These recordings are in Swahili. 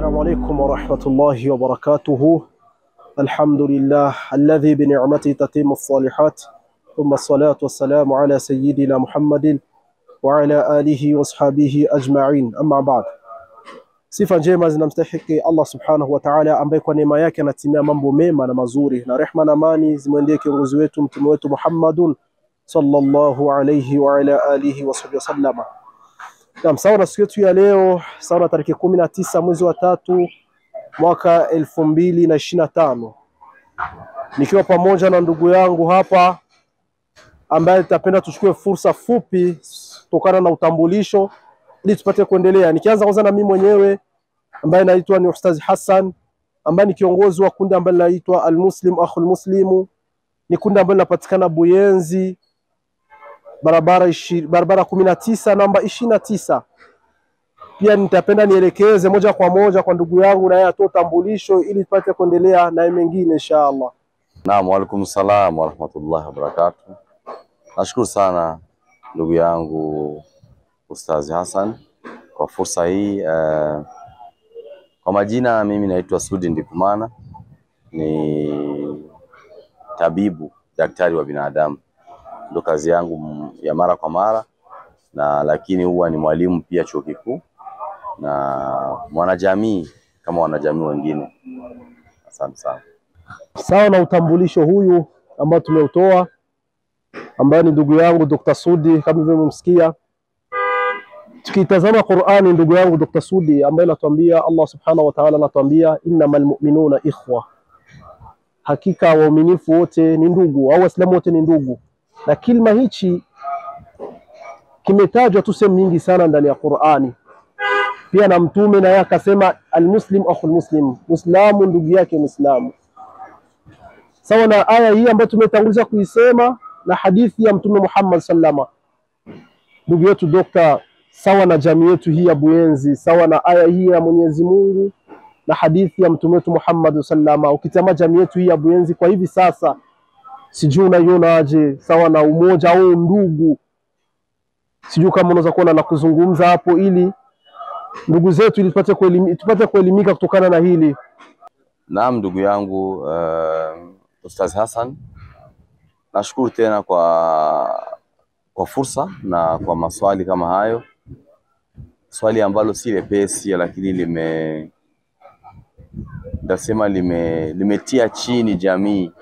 السلام عليكم ورحمة الله وبركاته. الحمد لله الذي بنعمته تتم الصالحات، ثم الصلاة والسلام على سيدنا محمد وعلى آله واصحابه أجمعين. أما بعد, sifa njema zinamstahiki Allah subhanahu wa ta'ala, ambaye kwa neema yake anatimia mambo mema na mazuri, na rehma na amani zimwendee kiongozi wetu mtume wetu Muhammadun sallallahu alayhi wa ala alihi wasallam. Sawa na siku yetu ya leo, sawa na tarehe 19 mwezi wa 3 mwaka 2025, nikiwa pamoja na ndugu yangu hapa ambaye nitapenda tuchukue fursa fupi kutokana na utambulisho ili tupate kuendelea. Nikianza kwanza na mimi mwenyewe ambaye naitwa ni Ustaz Hassan, ambaye ni kiongozi wa kundi ambalo linaitwa Al-Muslim Akhul Muslimu. Ni kundi ambalo linapatikana Buyenzi, barabara 19 namba 29. Pia nitapenda nielekeze moja kwa moja kwa ndugu yangu na yeye atoe utambulisho ili tupate kuendelea na mengine inshallah. Naam, wa alaikum salam wa rahmatullahi wa barakatuh. Nashukuru sana ndugu yangu Ustaz Hassan kwa fursa hii. Kwa majina mimi naitwa Sudi Ndikumana, ni tabibu, daktari wa binadamu. Ndio kazi yangu ya mara kwa mara, na lakini huwa ni mwalimu pia chuo kikuu na mwanajamii kama wanajamii wengine. Asante sana. Sawa na utambulisho huyu ambao tumeutoa, ambaye ni ndugu yangu Dr. Sudi kama vile mmemsikia. Tukitazama Qur'ani, ndugu yangu Dr. Sudi ambaye anatuambia, Allah subhanahu wa ta'ala anatuambia innamal mu'minuna ikhwa, hakika wauminifu wote ni ndugu, au waislamu wote ni ndugu. Na kilima hichi kimetajwa tu sehemu nyingi sana ndani ya Qur'ani. Pia na mtume na yeye akasema almuslim akhul muslim, muislamu ndugu yake muislamu. Sawa na aya hii ambayo tumetanguliza kuisema na hadithi ya mtume Muhammad sallama, ndugu yetu Dr. sawa na jamii yetu hii ya Buyenzi, sawa na aya hii ya Mwenyezi Mungu na hadithi ya mtume wetu Muhammad sallama, ukitama jamii yetu hii ya Buyenzi kwa hivi sasa, sijui unaiona aje? Sawa na umoja au ndugu, sijui kama unaweza kuona na kuzungumza hapo ili ndugu zetu ili tupate kuelimika kutokana na hili. Naam, ndugu yangu Ustaz Hassan, nashukuru tena kwa fursa na kwa maswali kama hayo. Swali ambalo si lepesi, lakini limetia chini jamii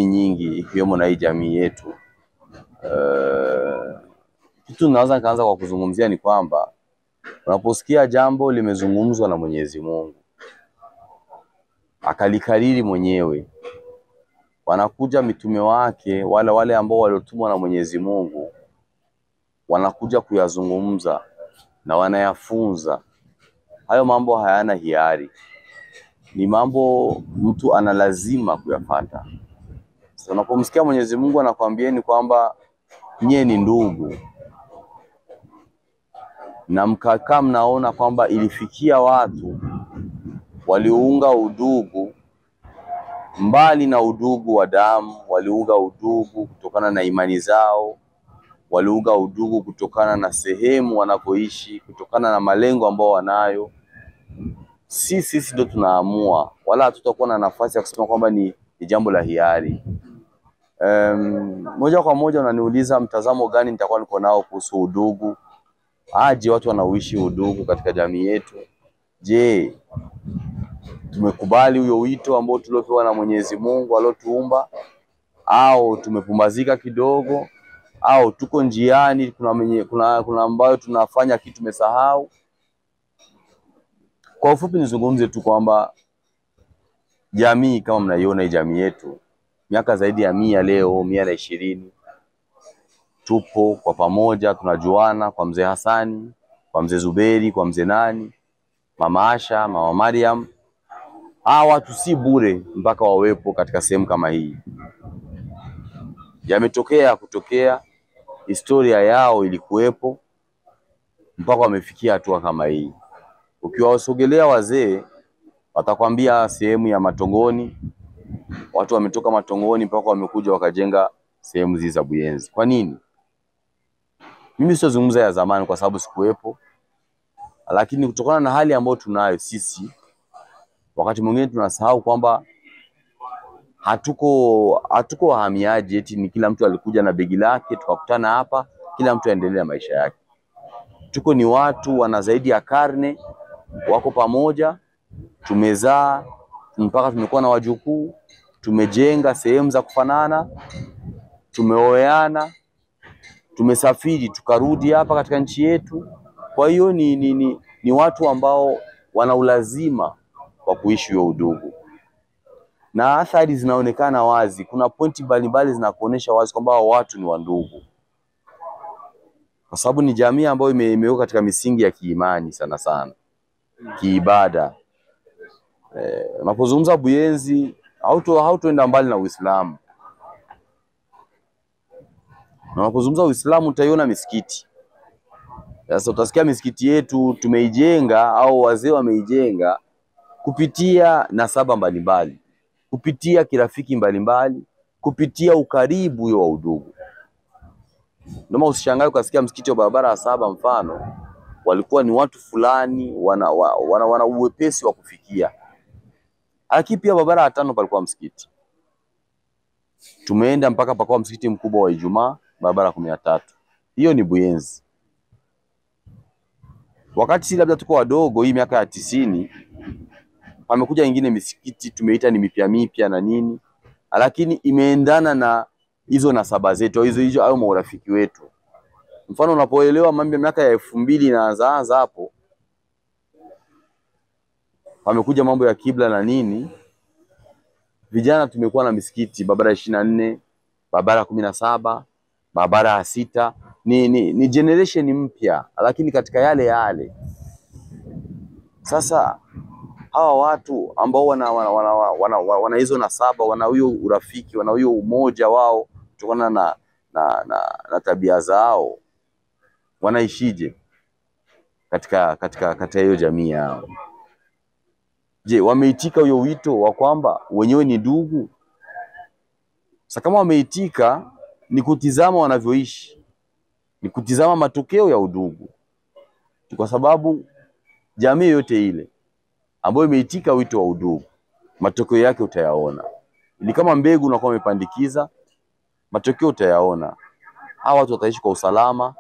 nyingi ikiwemo na hii jamii yetu. Kitu naweza kaanza kwa kuzungumzia ni kwamba unaposikia jambo limezungumzwa na Mwenyezi Mungu akalikariri mwenyewe, wanakuja mitume wake wale ambao waliotumwa na Mwenyezi Mungu, wanakuja kuyazungumza na wanayafunza. Hayo mambo hayana hiari, ni mambo mtu ana lazima kuyafuata. Sasa unapomsikia Mwenyezi Mungu anakuambieni kwamba nyie ni ndugu, na mkakaa mnaona kwamba ilifikia watu waliunga udugu mbali na udugu wa damu, waliunga udugu kutokana na imani zao, waliunga udugu kutokana na sehemu wanapoishi, kutokana na malengo ambao wanayo. Sisi ndio tunaamua, wala hatutakuwa na nafasi ya kusema kwamba ni jambo la hiari. Moja kwa moja unaniuliza mtazamo gani nitakuwa niko nao kuhusu udugu? Aje watu wanaoishi udugu katika jamii yetu? Je, tumekubali huyo wito ambao tuliopewa na Mwenyezi Mungu aliotuumba, au tumepumbazika kidogo, au tuko njiani, kuna ambayo tunafanya kitu tumesahau? Kwa ufupi nizungumze tu kwamba jamii kama mnaiona hii jamii yetu, miaka zaidi ya 100 leo, 120, tupo kwa pamoja, tunajuana, kwa mzee Hassani, kwa mzee Zuberi, kwa mzee nani, mama Asha, mama Mariam. Hawa watu si bure mpaka wawepo katika sehemu kama hii. Yametokea kutokea, historia yao ilikuwepo mpaka wamefikia hatua kama hii. Ukiwasogelea wazee watakwambia sehemu ya Matongoni, watu wametoka Matongoni mpaka wamekuja wakajenga sehemu hizi za Buyenzi. Kwa nini? Mimi sitazungumza ya zamani kwa sababu sikuwepo, lakini kutokana na hali ambayo tunayo sisi Wakati mwingine tunasahau kwamba hatuko wahamiaji eti ni kila mtu alikuja na begi lake tukakutana hapa, kila mtu aendelee na maisha yake. Tuko ni watu wana zaidi ya karne, wako pamoja, tumezaa mpaka tumekuwa na wajukuu, tumejenga sehemu za kufanana, tumeoeana, tumesafiri tukarudi hapa katika nchi yetu. Kwa hiyo ni watu ambao wana ulazima wa kuishi huo udugu, na athari zinaonekana wazi. Kuna pointi mbalimbali zinakuonesha wazi kwamba watu ni wandugu, kwa sababu ni jamii ambayo imewekwa katika misingi ya kiimani sana sana, kiibada. Unapozungumza Buyenzi hautoenda mbali na Uislamu. Na unapozungumza Uislamu utaiona misikiti. Sasa utasikia misikiti yetu tumeijenga au wazee wameijenga kupitia nasaba mbalimbali, kupitia kirafiki mbalimbali, kupitia ukaribu wa udugu. Ndio usishangae ukasikia msikiti wa barabara ya 7 mfano walikuwa ni watu fulani wana uwepesi wa kufikia. Lakini pia barabara ya 5 palikuwa msikiti. Tumeenda mpaka pakawa msikiti mkubwa wa Ijumaa, barabara 13. Hiyo ni Buyenzi. Wakati si labda tuko wadogo, hii miaka ya 90, pamekuja nyingine misikiti tumeita ni mipya na nini, lakini imeendana na hizo nasaba zetu, hizo au marafiki wetu. Mfano unapoelewa mambo ya miaka ya 2000 inaanza hapo, pamekuja mambo ya kibla na nini. Vijana tumekuwa na misikiti barabara 24, barabara 17, barabara ya 6. Ni generation mpya, lakini katika yale. Sasa hawa watu ambao wana hizo nasaba, wana hiyo urafiki, wana hiyo umoja wao kutokana na tabia zao, wanaishije katika hiyo jamii yao? Je, wameitika hiyo wito wa kwamba wenyewe ni ndugu? Sasa kama wameitika, ni kutizama wanavyoishi, ni kutizama matokeo ya udugu. Kwa sababu jamii yote ile ambayo imeitika wito wa udugu, matokeo yake utayaona. Ni kama mbegu unakuwa umepandikiza, matokeo utayaona. Hao watu wataishi kwa usalama,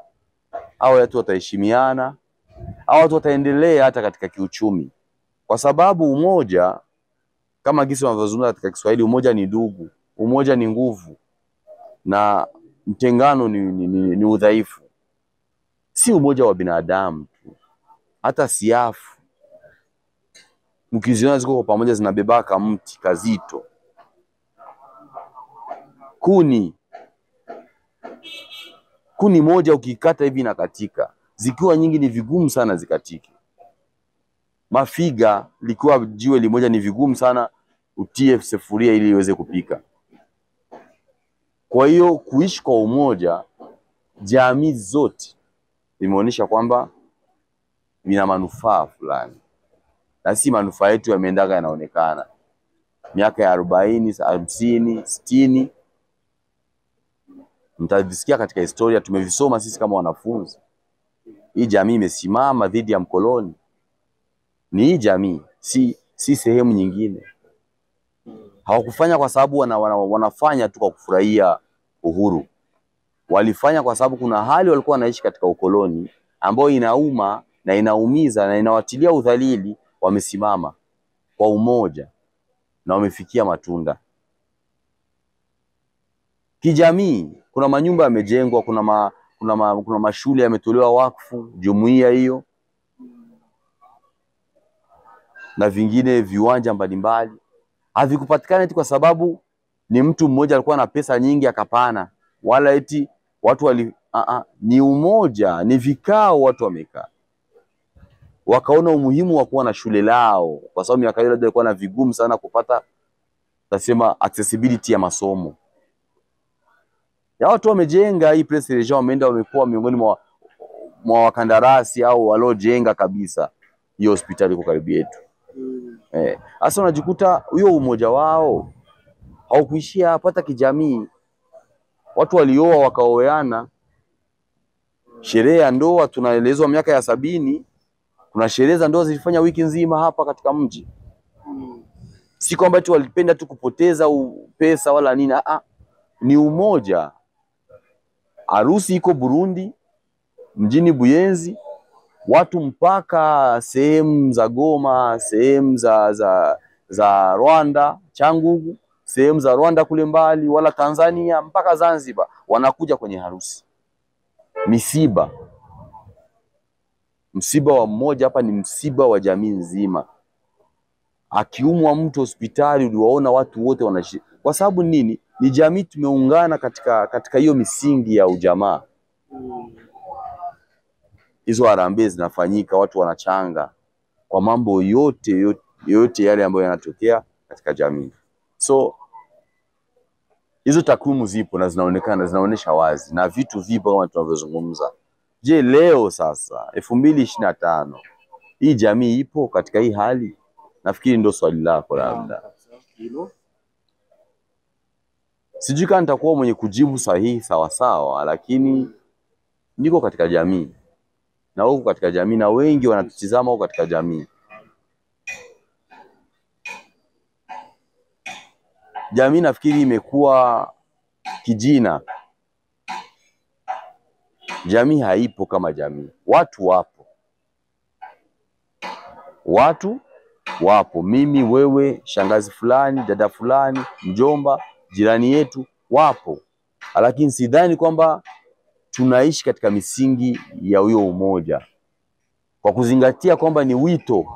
hao watu wataheshimiana, hao watu wataendelea hata katika kiuchumi. Kwa sababu umoja, kama gisi wanavyozungumza katika Kiswahili, umoja ni ndugu, umoja ni nguvu, na mtengano ni udhaifu. Si umoja wa binadamu tu, hata siafu mkiziona ziko kwa pamoja zinabeba kama mti kazito. Kuni moja ukikata hivi inakatika, zikiwa nyingi ni vigumu sana zikatike. Mafiga likiwa jiwe limoja ni vigumu sana utie sufuria ili iweze kupika. Kwa hiyo kuishi kwa umoja, jamii zote imeonyesha kwamba ina manufaa fulani, na si manufaa yetu yameendaga yanaonekana. Miaka ya 40, 50, 60 mtavisikia katika historia, tumevisoma sisi kama wanafunzi. Hii jamii imesimama dhidi ya mkoloni. Ni hii jamii, si sehemu nyingine. Hawakufanya kwa sababu wanafanya tu kwa kufurahia uhuru. Walifanya kwa sababu kuna hali walikuwa wanaishi katika ukoloni ambayo inauma na inaumiza na inawatilia udhalili. Wamesimama kwa umoja na wamefikia matunda. Kijamii kuna manyumba yamejengwa, kuna mashule yametolewa wakfu, jumuiya hiyo, na vingine viwanja mbalimbali. Havikupatikana eti kwa sababu ni mtu mmoja alikuwa na pesa nyingi akapana, wala eti watu ni umoja, ni vikao watu wamekaa. Wakaona umuhimu wa kuwa na shule lao, kwa sababu miaka ile ilikuwa na vigumu sana kupata, tasema, accessibility ya masomo. Ya watu wamejenga hii Prince Regent, wameenda wamekuwa miongoni mwa wakandarasi au waliojenga kabisa hiyo hospitali kwa karibu yetu. Sasa unajikuta huyo umoja wao haukuishia hapo, hata kijamii. Watu walioa wakaoeana, sherehe ya ndoa tunaelezwa miaka ya 70, kuna sherehe za ndoa zilifanya wiki nzima hapa katika mji. Si kwamba tu walipenda tu kupoteza pesa wala nini, ni umoja. Harusi iko Burundi, mjini Buyenzi, watu mpaka sehemu za Goma, sehemu za Rwanda, Changugu, sehemu za Rwanda kule mbali, wala Tanzania mpaka Zanzibar wanakuja kwenye harusi. Msiba wa mmoja hapa ni msiba wa jamii nzima. Akiumwa mtu hospitali, uliwaona watu wote wanashi. Kwa sababu nini? Ni jamii tumeungana katika hiyo misingi ya ujamaa. Hizo harambee zinafanyika, watu wanachanga kwa mambo yote yale ambayo yanatokea katika jamii. So hizo takwimu zipo na zinaonesha wazi, na vitu vipo kama tunavyozungumza. Je, leo sasa 2025 hii jamii ipo katika hii hali? Nafikiri ndio swali lako labda. Sijui kama nitakuwa mwenye kujibu sahihi sawa, lakini niko katika jamii na huko katika jamii, na wengi wanatutizama huko katika jamii. Jamii nafikiri imekuwa kijina. Jamii haipo kama jamii. Watu wapo, mimi, wewe, shangazi fulani, dada fulani, mjomba, jirani yetu wapo, lakini sidhani kwamba tunaishi katika misingi ya huyo umoja, kwa kuzingatia kwamba ni wito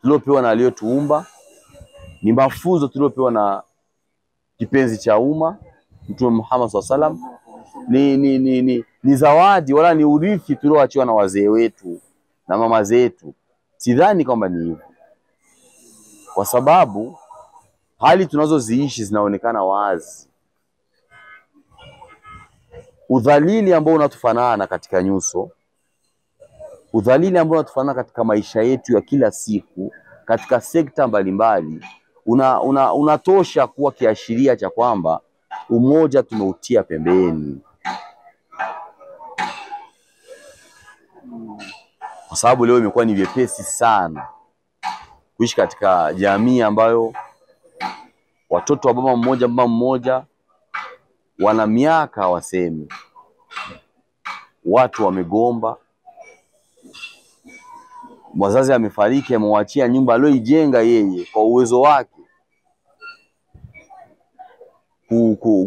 tuliopewa na aliyotuumba, ni mafunzo tuliopewa na kipenzi cha umma Mtume Muhammad SAW, ni zawadi wala ni urithi tulioachiwa na wazee wetu na mama zetu. Sidhani kwamba ni hivyo, kwa sababu hali tunazoziishi zinaonekana wazi. Udhalili ambao unatufanana katika nyuso, udhalili ambao unatufanana katika maisha yetu ya kila siku, katika sekta mbalimbali, unatosha kuwa kiashiria cha kwamba umoja tumeutia pembeni. Kwa sababu leo imekuwa ni vyepesi sana kuishi katika jamii ambayo watoto wa baba mmoja wana miaka hawasemi, watu wamegomba, mwazazi amefariki, amewachia nyumba aliyoijenga yeye kwa uwezo wake.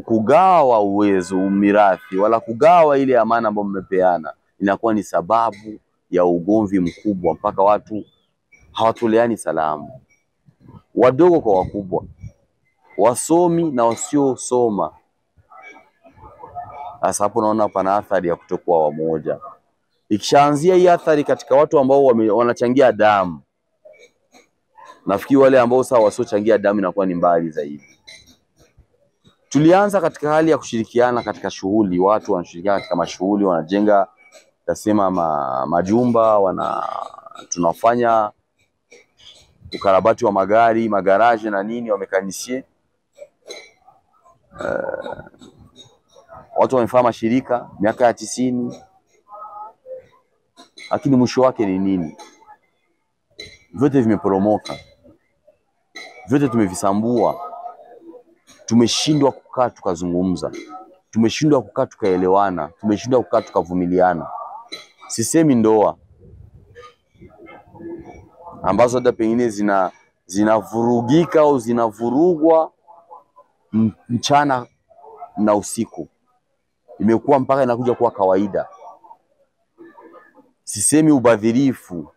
Kugawa uwezo, mirathi, wala kugawa ile amana ambayo mmepeana, inakuwa ni sababu ya ugomvi mkubwa, mpaka watu hawatoleani salamu, wadogo kwa wakubwa, wasomi na wasiosoma. Sasa hapo naona pana athari ya kutokuwa wamoja. Ikishaanzia hii athari katika watu ambao wanachangia damu, nafikiri wale ambao sasa wasiochangia damu inakuwa ni mbali zaidi. Tulianza katika hali ya kushirikiana katika shughuli, watu wanashirikiana katika mashughuli, wanajenga tasema majumba, tunafanya ukarabati wa magari, magaraje na nini, wamekanisie. Watu wamefanya mashirika miaka ya 90, lakini mwisho wake ni nini? Vyote vimeporomoka, vyote tumevisambua. Tumeshindwa kukaa tukazungumza, tumeshindwa kukaa tukaelewana, tumeshindwa kukaa tukavumiliana. Sisemi ndoa ambazo hata pengine zinavurugika au zinavurugwa mchana na usiku, imekuwa mpaka inakuja kuwa kawaida. Sisemi ubadhirifu,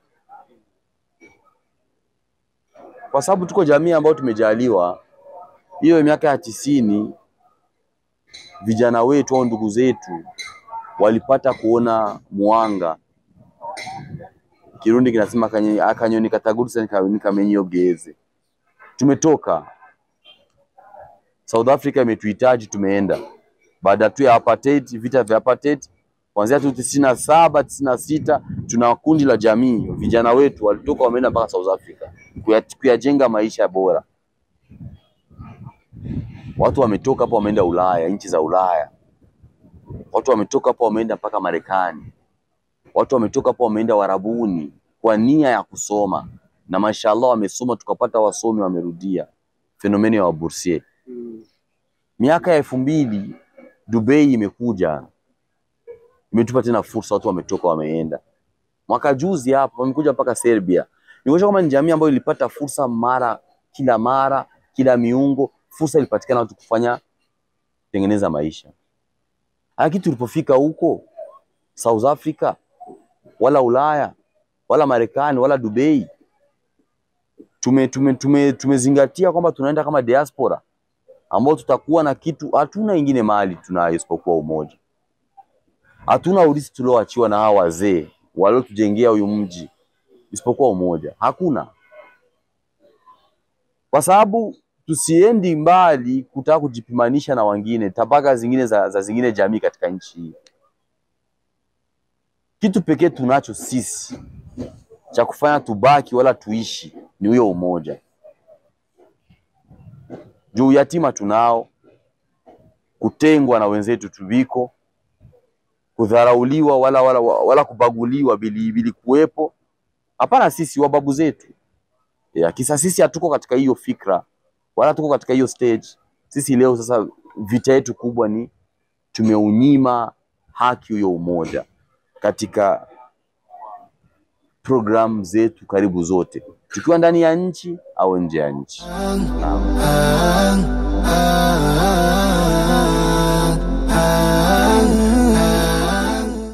kwa sababu tuko jamii ambayo tumejaliwa hiyo miaka ya 90. Vijana wetu au ndugu zetu walipata kuona mwanga. Kirundi kinasema akanyoni katagurutse nikamenyi ogeze. Tumetoka South Africa, imetuhitaji, tumeenda. Baada tu ya apartheid, vita vya apartheid, kuanzia 97 96, tuna kundi la jamii, vijana wetu walitoka wameenda mpaka South Africa kuyajenga maisha bora. Watu wametoka hapo wameenda Ulaya, nchi za Ulaya. Watu wametoka hapo wameenda mpaka Marekani. Watu wametoka hapo wameenda Warabuni kwa nia ya kusoma na mashallah wamesoma, tukapata wasomi wamerudia fenomeni ya wabursier. Miaka ya 2000 Dubai imekuja, imetupa tena fursa, watu wametoka wameenda. Mwaka juzi hapa wamekuja mpaka Serbia. Nionyesha kama ni jamii ambayo ilipata fursa kila miungo, fursa ilipatikana watu kufanya tengeneza maisha. Lakini tulipofika huko South Africa, wala Ulaya, wala Marekani, wala Dubai, tumezingatia kwamba tunaenda kama diaspora ambao tutakuwa na kitu hatuna ingine mahali tunayo isipokuwa umoja. Hatuna urithi tulioachiwa na hawa wazee waliotujengea huyu mji isipokuwa umoja. Hakuna. Kwa sababu tusiendi mbali kutaka kujipimanisha na wengine, tabaka zingine za zingine jamii katika nchi hii. Kitu pekee tunacho sisi cha kufanya tubaki wala tuishi ni huyo umoja. Juu yatima tunao, kutengwa na wenzetu tubiko, kudharauliwa wala kubaguliwa bili kuwepo. Hapana, sisi wababu zetu. Kisa sisi hatuko katika hiyo fikra wala tuko katika hiyo stage. Sisi leo sasa vita yetu kubwa ni tumeunyima haki huyo umoja katika program zetu karibu zote, tukiwa ndani ya nchi au nje ya nchi. Naam.